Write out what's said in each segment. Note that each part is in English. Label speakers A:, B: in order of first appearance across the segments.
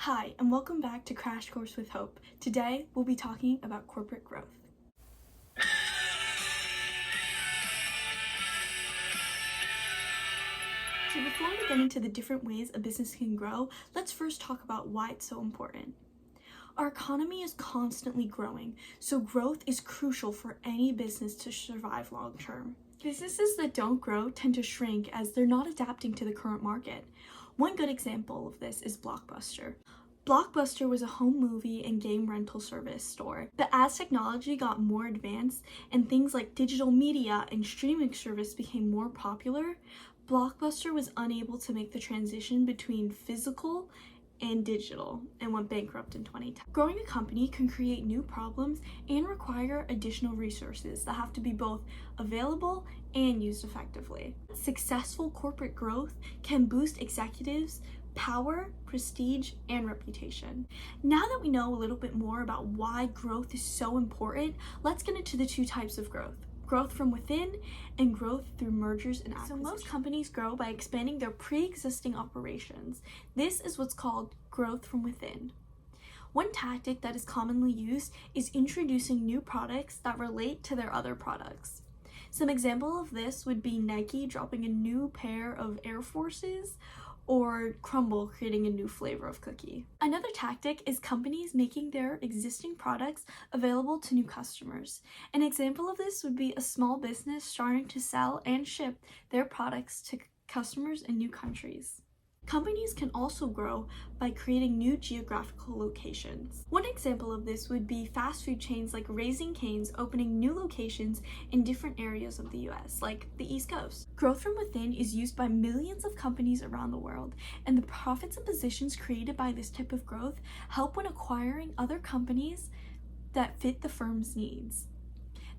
A: Hi, and welcome back to Crash Course with Hope. Today, we'll be talking about corporate growth. So before we get into the different ways a business can grow, let's first talk about why it's so important. Our economy is constantly growing, so growth is crucial for any business to survive long term. Businesses that don't grow tend to shrink as they're not adapting to the current market. One good example of this is Blockbuster. Blockbuster was a home movie and game rental service store, but as technology got more advanced and things like digital media and streaming service became more popular, Blockbuster was unable to make the transition between physical and digital and went bankrupt in 2010. Growing a company can create new problems and require additional resources that have to be both available and used effectively. Successful corporate growth can boost executives' power, prestige, and reputation. Now that we know a little bit more about why growth is so important, let's get into the two types of growth. Growth from within and growth through mergers and acquisitions. So most companies grow by expanding their pre-existing operations. This is what's called growth from within. One tactic that is commonly used is introducing new products that relate to their other products. Some example of this would be Nike dropping a new pair of Air Forces, or Crumbl creating a new flavor of cookie. Another tactic is companies making their existing products available to new customers. An example of this would be a small business starting to sell and ship their products to customers in new countries. Companies can also grow by creating new geographical locations. One example of this would be fast food chains like Raising Cane's opening new locations in different areas of the US, like the East Coast. Growth from within is used by millions of companies around the world, and the profits and positions created by this type of growth help when acquiring other companies that fit the firm's needs.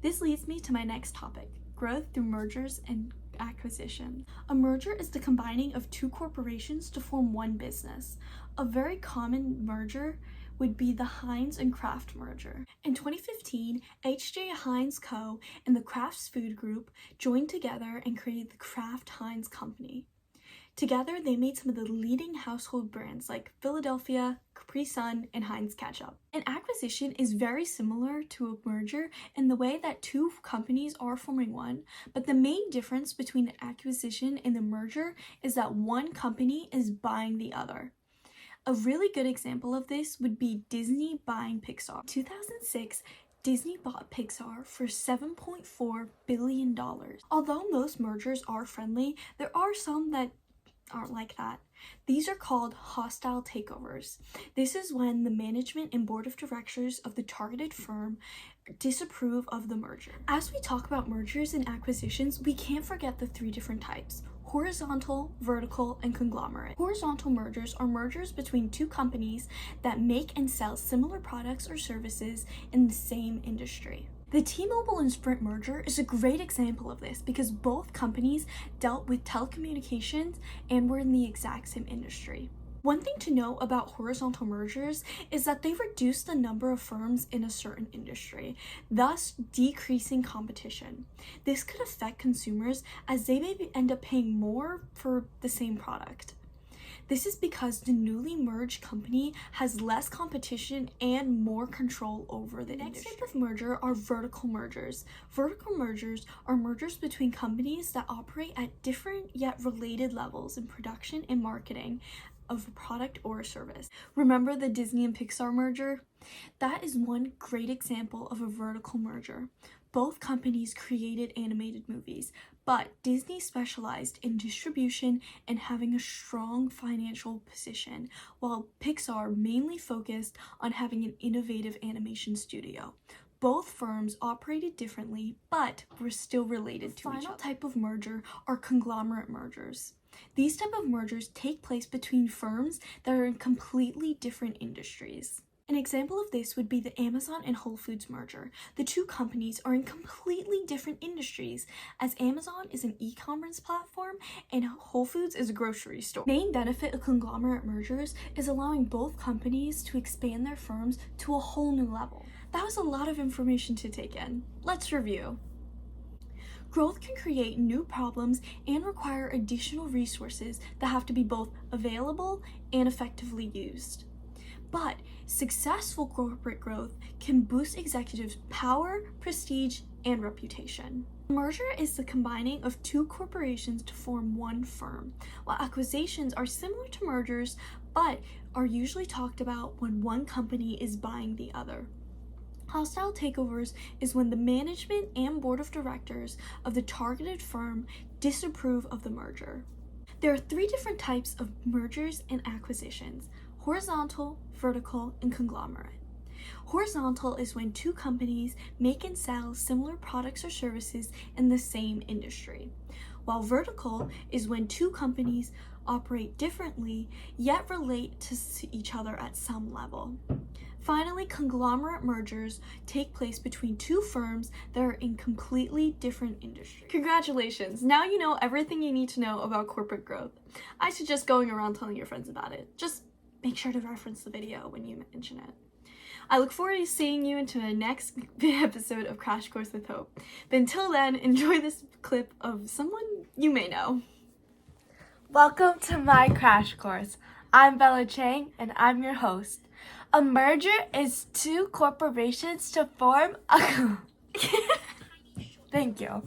A: This leads me to my next topic, growth through mergers and acquisition. A merger is the combining of two corporations to form one business. A very common merger would be the Heinz and Kraft merger. In 2015, H.J. Heinz Co. and the Kraft Foods Group joined together and created the Kraft Heinz Company. Together, they made some of the leading household brands like Philadelphia, Capri Sun, and Heinz Ketchup. An acquisition is very similar to a merger in the way that two companies are forming one, but the main difference between the acquisition and the merger is that one company is buying the other. A really good example of this would be Disney buying Pixar. In 2006, Disney bought Pixar for $7.4 billion. Although most mergers are friendly, there are some that aren't like that. These are called hostile takeovers. This is when the management and board of directors of the targeted firm disapprove of the merger. As we talk about mergers and acquisitions, we can't forget the three different types: horizontal, vertical, and conglomerate. Horizontal mergers are mergers between two companies that make and sell similar products or services in the same industry. The T-Mobile and Sprint merger is a great example of this because both companies dealt with telecommunications and were in the exact same industry. One thing to know about horizontal mergers is that they reduce the number of firms in a certain industry, thus decreasing competition. This could affect consumers as they may end up paying more for the same product. This is because the newly merged company has less competition and more control over the industry. Next type of merger are vertical mergers. Vertical mergers are mergers between companies that operate at different yet related levels in production and marketing of a product or a service. Remember the Disney and Pixar merger? That is one great example of a vertical merger. Both companies created animated movies, but Disney specialized in distribution and having a strong financial position, while Pixar mainly focused on having an innovative animation studio. Both firms operated differently, but were still related to each other. The final type of merger are conglomerate mergers. These type of mergers take place between firms that are in completely different industries. An example of this would be the Amazon and Whole Foods merger. The two companies are in completely different industries, as Amazon is an e-commerce platform and Whole Foods is a grocery store. The main benefit of conglomerate mergers is allowing both companies to expand their firms to a whole new level. That was a lot of information to take in. Let's review. Growth can create new problems and require additional resources that have to be both available and effectively used. But successful corporate growth can boost executives' power, prestige, and reputation. A merger is the combining of two corporations to form one firm, while acquisitions are similar to mergers but are usually talked about when one company is buying the other. Hostile takeovers is when the management and board of directors of the targeted firm disapprove of the merger. There are three different types of mergers and acquisitions: horizontal, vertical, and conglomerate. Horizontal is when two companies make and sell similar products or services in the same industry, while vertical is when two companies operate differently yet relate to each other at some level. Finally, conglomerate mergers take place between two firms that are in completely different industries. Congratulations! Now you know everything you need to know about corporate growth. I suggest going around telling your friends about it. Just make sure to reference the video when you mention it. I look forward to seeing you into the next episode of Crash Course with Hope. But until then, enjoy this clip of someone you may know.
B: Welcome to my crash course. I'm Bella Chang and I'm your host. A merger is two corporations to form a... Thank you.